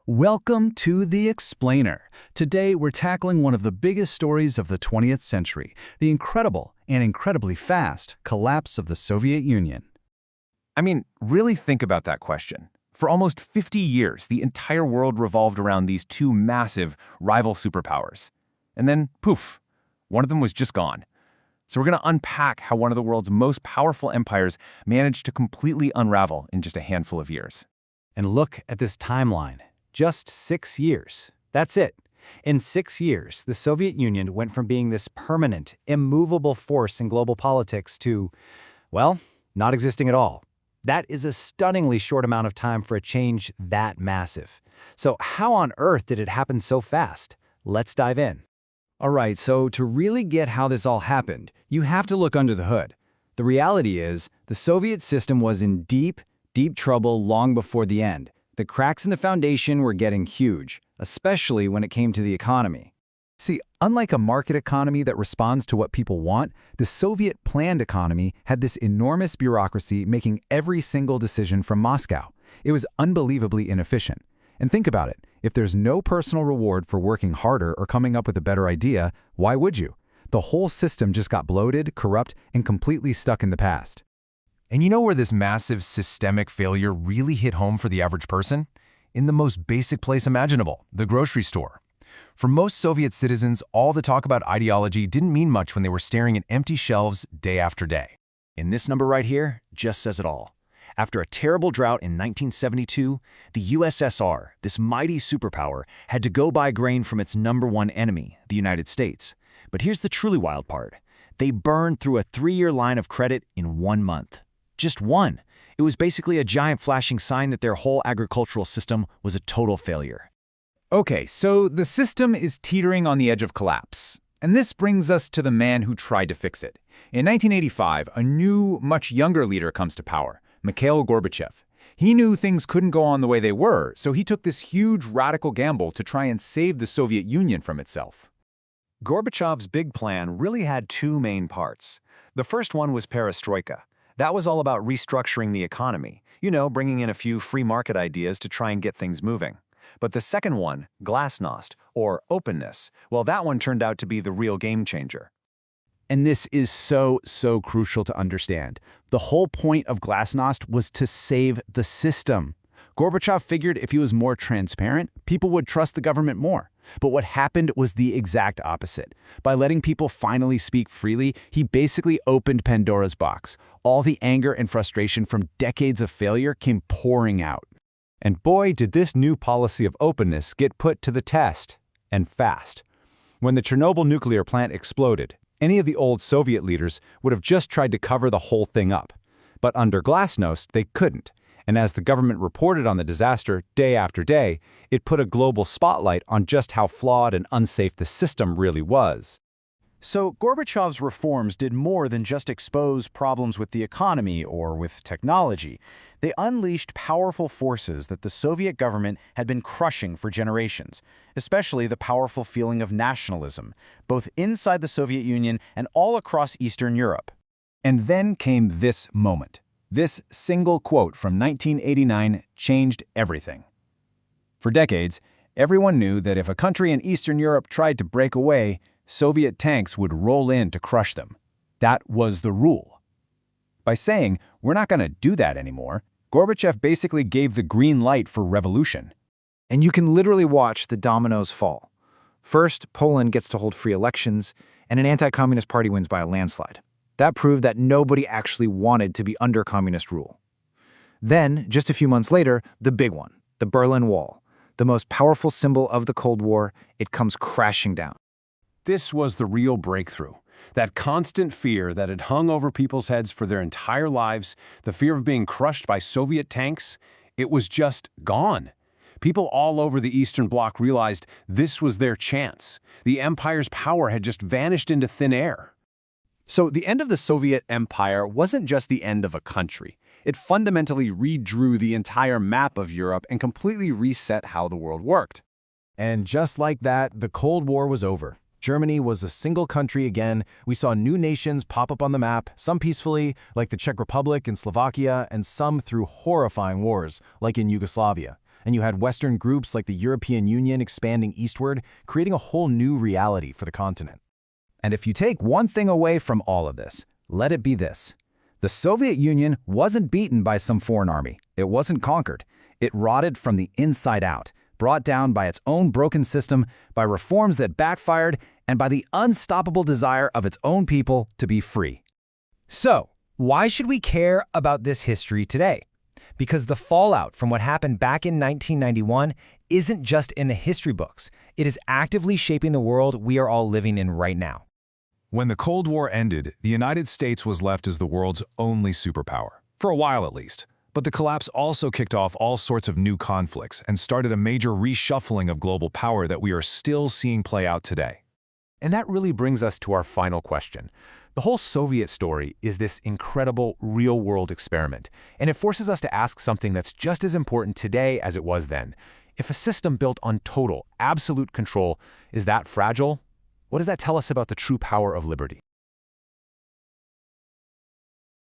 Welcome to The Explainer. Today, we're tackling one of the biggest stories of the 20th century, the incredible and incredibly fast collapse of the Soviet Union. Really think about that question. For almost 50 years, the entire world revolved around these two massive rival superpowers. And then, poof, one of them was just gone. So we're going to unpack how one of the world's most powerful empires managed to completely unravel in just a handful of years. And look at this timeline. Just 6 years. That's it. In 6 years, the Soviet Union went from being this permanent, immovable force in global politics to, well, not existing at all. That is a stunningly short amount of time for a change that massive. So how on earth did it happen so fast? Let's dive in. All right, so to really get how this all happened, you have to look under the hood. The reality is, the Soviet system was in deep, deep trouble long before the end. The cracks in the foundation were getting huge, especially when it came to the economy. See, unlike a market economy that responds to what people want, the Soviet planned economy had this enormous bureaucracy making every single decision from Moscow. It was unbelievably inefficient. And think about it, if there's no personal reward for working harder or coming up with a better idea, why would you? The whole system just got bloated, corrupt, and completely stuck in the past. And you know where this massive systemic failure really hit home for the average person? In the most basic place imaginable, the grocery store. For most Soviet citizens, all the talk about ideology didn't mean much when they were staring at empty shelves day after day. And this number right here just says it all. After a terrible drought in 1972, the USSR, this mighty superpower, had to go buy grain from its #1 enemy, the United States. But here's the truly wild part. They burned through a 3-year line of credit in 1 month. Just one. It was basically a giant flashing sign that their whole agricultural system was a total failure. Okay, so the system is teetering on the edge of collapse. And this brings us to the man who tried to fix it. In 1985, a new, much younger leader comes to power, Mikhail Gorbachev. He knew things couldn't go on the way they were, so he took this huge radical gamble to try and save the Soviet Union from itself. Gorbachev's big plan really had two main parts. The first one was perestroika. That was all about restructuring the economy, bringing in a few free market ideas to try and get things moving. But the second one, glasnost, or openness, well, that one turned out to be the real game changer. And this is so crucial to understand. The whole point of glasnost was to save the system. Gorbachev figured if he was more transparent, people would trust the government more. But what happened was the exact opposite. By letting people finally speak freely, he basically opened Pandora's box. All the anger and frustration from decades of failure came pouring out. And boy, did this new policy of openness get put to the test, and fast. When the Chernobyl nuclear plant exploded, any of the old Soviet leaders would have just tried to cover the whole thing up. But under glasnost, they couldn't. And as the government reported on the disaster day after day, it put a global spotlight on just how flawed and unsafe the system really was. So Gorbachev's reforms did more than just expose problems with the economy or with technology. They unleashed powerful forces that the Soviet government had been crushing for generations, especially the powerful feeling of nationalism, both inside the Soviet Union and all across Eastern Europe. And then came this moment. This single quote from 1989 changed everything. For decades, everyone knew that if a country in Eastern Europe tried to break away, Soviet tanks would roll in to crush them. That was the rule. By saying, we're not going to do that anymore, Gorbachev basically gave the green light for revolution. And you can literally watch the dominoes fall. First, Poland gets to hold free elections, and an anti-communist party wins by a landslide. That proved that nobody actually wanted to be under communist rule. Then, just a few months later, the big one, the Berlin Wall. The most powerful symbol of the Cold War, it comes crashing down. This was the real breakthrough. That constant fear that had hung over people's heads for their entire lives, the fear of being crushed by Soviet tanks, it was just gone. People all over the Eastern Bloc realized this was their chance. The empire's power had just vanished into thin air. So the end of the Soviet Empire wasn't just the end of a country. It fundamentally redrew the entire map of Europe and completely reset how the world worked. And just like that, the Cold War was over. Germany was a single country again. We saw new nations pop up on the map, some peacefully, like the Czech Republic and Slovakia, and some through horrifying wars, like in Yugoslavia. and you had Western groups like the European Union expanding eastward, creating a whole new reality for the continent. And if you take one thing away from all of this, let it be this. The Soviet Union wasn't beaten by some foreign army. It wasn't conquered. It rotted from the inside out, brought down by its own broken system, by reforms that backfired, and by the unstoppable desire of its own people to be free. So, why should we care about this history today? Because the fallout from what happened back in 1991 isn't just in the history books. It is actively shaping the world we are all living in right now. When the Cold War ended, the United States was left as the world's only superpower, for a while at least. But the collapse also kicked off all sorts of new conflicts and started a major reshuffling of global power that we are still seeing play out today. And that really brings us to our final question. The whole Soviet story is this incredible real-world experiment, and it forces us to ask something that's just as important today as it was then. If a system built on total, absolute control is that fragile, what does that tell us about the true power of liberty?